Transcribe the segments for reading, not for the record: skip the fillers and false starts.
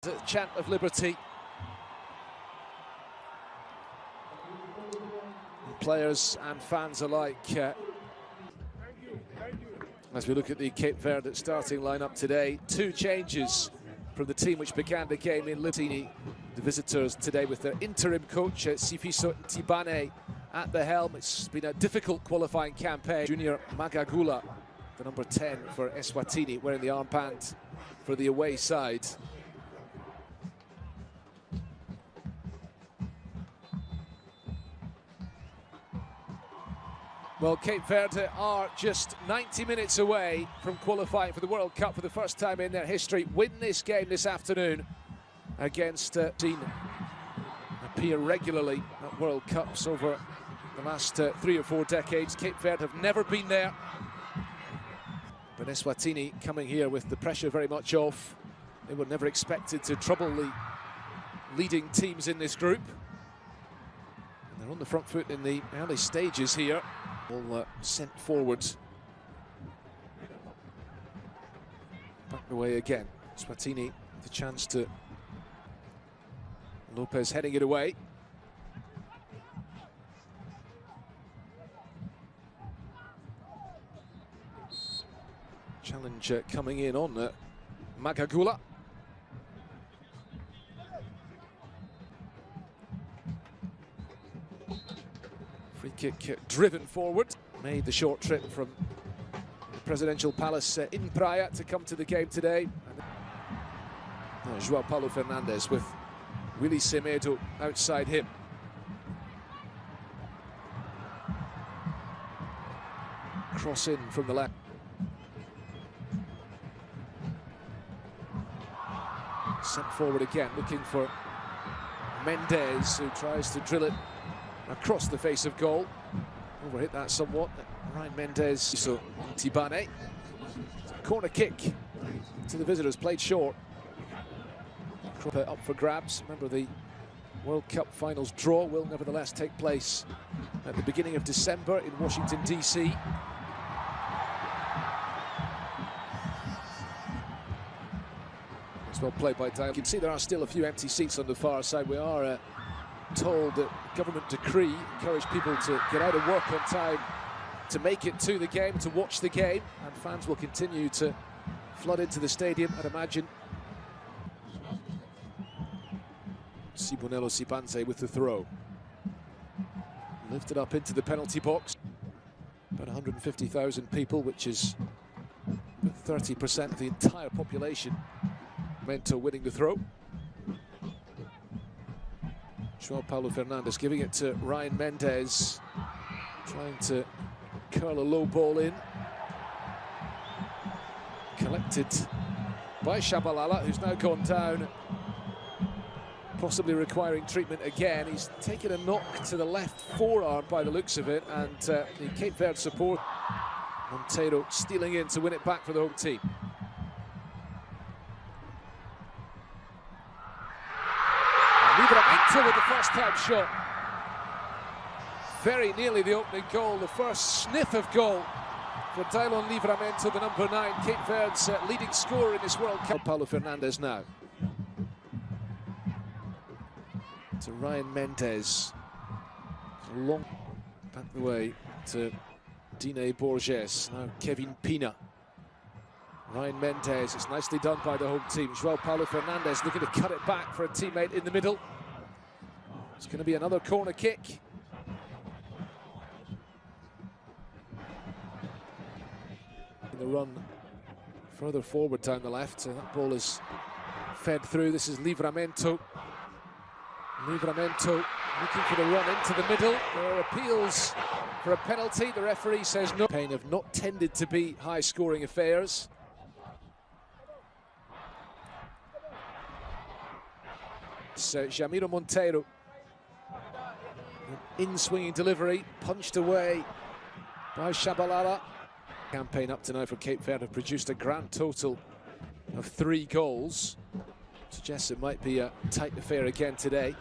The chant of liberty. Players and fans alike. As we look at the Cape Verde starting lineup today, two changes from the team which began the game in Eswatini. The visitors today with their interim coach, Sifiso Ntibane, at the helm. It's been a difficult qualifying campaign. Junior Magagula, the number 10 for Eswatini, wearing the armband for the away side. Well, Cape Verde are just 90 minutes away from qualifying for the World Cup for the first time in their history. Win this game this afternoon against team appear regularly at World Cups over the last 3 or 4 decades. Cape Verde have never been there. But Eswatini coming here with the pressure very much off. They were never expected to trouble the leading teams in this group. And they're on the front foot in the early stages here. All sent forward. Back the way again. Eswatini with a chance to. Lopez heading it away. Challenge coming in on Magagula. Free kick driven forward. Made the short trip from the presidential palace in Praia to come to the game today. João Paulo Fernandes with Willy Semedo outside him. Cross in from the left. Sent forward again, looking for Mendes, who tries to drill it across the face of goal. Overhit that somewhat. Ryan Mendes, so Ntibane. Corner kick to the visitors, played short. Up for grabs. Remember, the World Cup finals draw will nevertheless take place at the beginning of December in Washington, D.C. It's well played by Dial. You can see there are still a few empty seats on the far side. We are told that government decree encouraged people to get out of work on time to make it to the game, to watch the game, and fans will continue to flood into the stadium, I'd imagine. Sibonello Sibanze with the throw. Lifted up into the penalty box. About 150,000 people, which is 30% of the entire population. Mento winning the throw. João Paulo Fernandes giving it to Ryan Mendes, trying to curl a low ball in. Collected by Shabalala, who's now gone down, possibly requiring treatment again. He's taken a knock to the left forearm by the looks of it, and the Cape Verde support. Monteiro stealing in to win it back for the home team. Livramento with the first time shot. Very nearly the opening goal, the first sniff of goal for Dailon Livramento, the number 9, Cape Verde's leading scorer in this World Cup. Paulo Fernandes now. To Ryan Mendes. Long back the way to Dine Borges. Now Kevin Pina. Ryan Mendes, it's nicely done by the home team. João Paulo Fernandes looking to cut it back for a teammate in the middle. It's going to be another corner kick. The run further forward down the left, so that ball is fed through. This is Livramento. Livramento looking for the run into the middle. There are appeals for a penalty. The referee says no. Pain have not tended to be high-scoring affairs. So Jamiro Monteiro, in-swinging delivery, punched away by Shabalala. Campaign up to now for Cape Verde have produced a grand total of 3 goals. Suggests it might be a tight affair again today.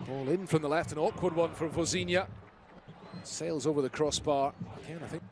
Ball in from the left, an awkward one from Vozinha. Sails over the crossbar. Again, I think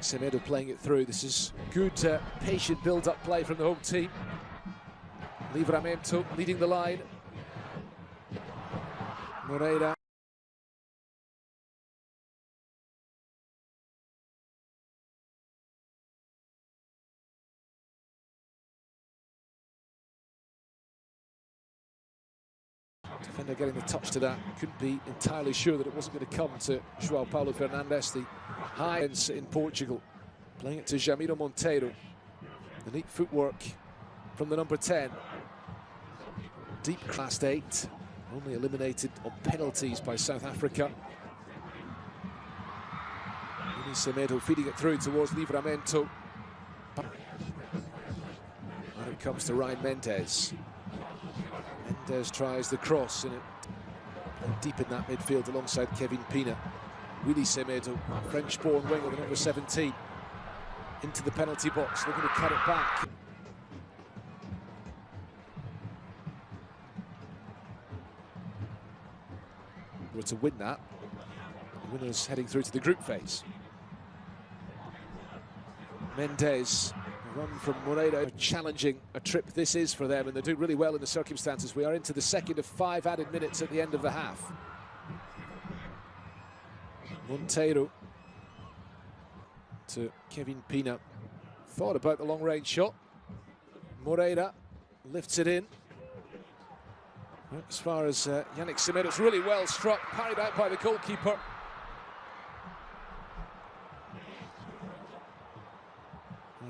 Semedo playing it through. This is good, patient build-up play from the home team. Livramento leading the line. Moreira. Defender getting the touch to that. Couldn't be entirely sure that it wasn't going to come to João Paulo Fernandes, the high ends in Portugal. Playing it to Jamiro Monteiro. The neat footwork from the number 10. Deep class 8. Only eliminated on penalties by South Africa. Verde Semedo feeding it through towards Livramento. When it comes to Ryan Mendes. Mendes tries the cross and deep in that midfield alongside Kevin Pina. Verde Semedo, French-born winger, the number 17, into the penalty box, looking to cut it back. Were to win that, the winners heading through to the group phase. Mendes. Run from Moreira, challenging a trip this is for them, and they're doing really well in the circumstances. We are into the second of 5 added minutes at the end of the half. Monteiro to Kevin Pina. Thought about the long-range shot. Moreira lifts it in. As far as Yannick Semedo, it's really well struck, parried out by the goalkeeper.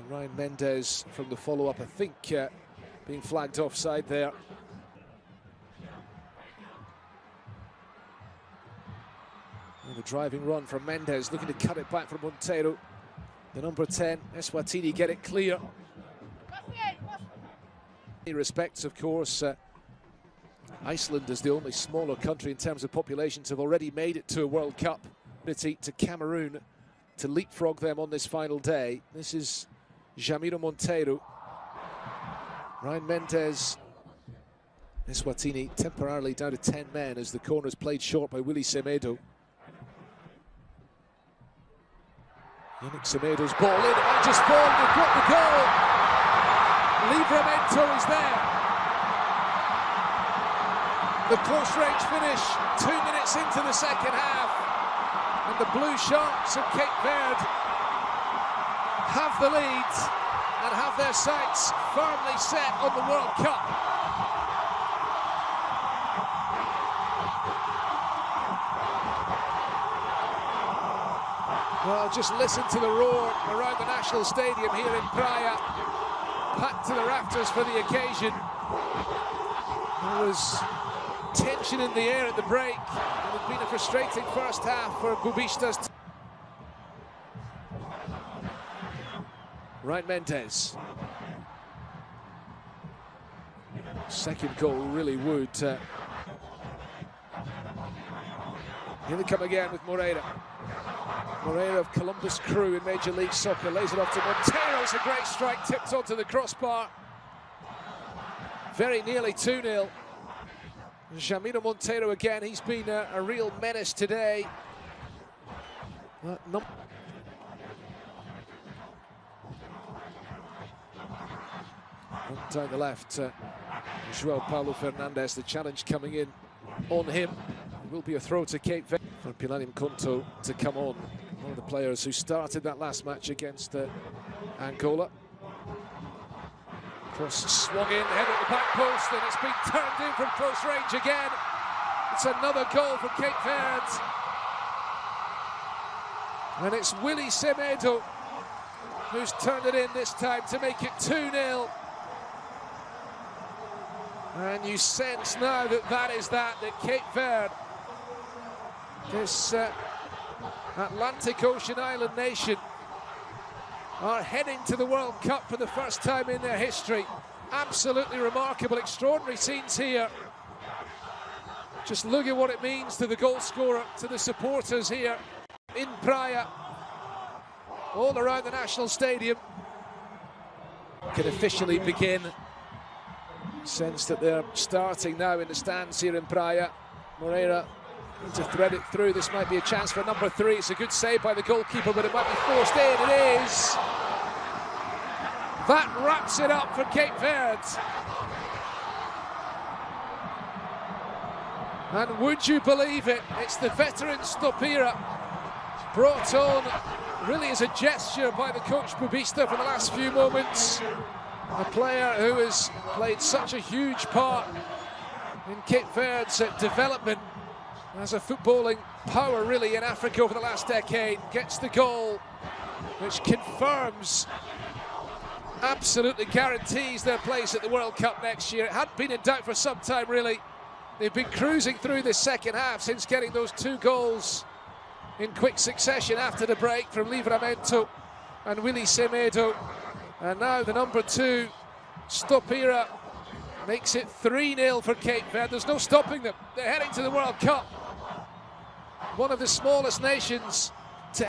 Ryan Mendes from the follow-up, I think, being flagged offside there. And the driving run from Mendes, looking to cut it back from Monteiro. The number 10, Eswatini, get it clear. In respects, of course, Iceland is the only smaller country in terms of populations, have already made it to a World Cup. To Cameroon to leapfrog them on this final day. This is Jamiro Monteiro. Ryan Mendes. Eswatini temporarily down to 10 men as the corner is played short by Verde Semedo. Yannick Semedo's ball in, and just fallen, they've got the goal. Livramento is there. The close range finish, 2 minutes into the second half. And the Blue Sharks of Cape Verde have the lead and have their sights firmly set on the World Cup. Well, just listen to the roar around the National Stadium here in Praia, packed to the rafters for the occasion. There was tension in the air at the break. It had been a frustrating first half for Bubistas. Ryan Mendes. Second goal really would. Here they come again with Moreira. Moreira of Columbus Crew in Major League Soccer lays it off to Monteiro. It's a great strike, tipped onto the crossbar. Very nearly 2-0. Jamiro Monteiro again, he's been a real menace today. Down the left, João Paulo Fernandes, the challenge coming in on him. It will be a throw to Cape Verde for Pilanim Konto to come on. One of the players who started that last match against Angola. Cross swung in, head at the back post, and it's been turned in from close range again. It's another goal for Cape Verde. And it's Verde Semedo who's turned it in this time to make it 2-0. And you sense now that Cape Verde, this Atlantic Ocean island nation, are heading to the World Cup for the first time in their history. Absolutely remarkable, extraordinary scenes here. Just look at what it means to the goal scorer, to the supporters here in Praia, all around the National Stadium. Can officially begin. Sense that they're starting now in the stands here in Praia. Moreira to thread it through. This might be a chance for number 3. It's a good save by the goalkeeper, but it might be forced in. It is. That wraps it up for Cape Verde. And would you believe it, it's the veteran Stopira, brought on really as a gesture by the coach Bubista for the last few moments. A player who has played such a huge part in Cape Verde's development as a footballing power really in Africa over the last decade, gets the goal which confirms, absolutely guarantees their place at the World Cup next year. It hadn't been in doubt for some time really. They've been cruising through this second half since getting those 2 goals in quick succession after the break from Livramento and Willy Semedo. And now the number 2, Stopira, makes it 3-0 for Cape Verde. There's no stopping them. They're heading to the World Cup. One of the smallest nations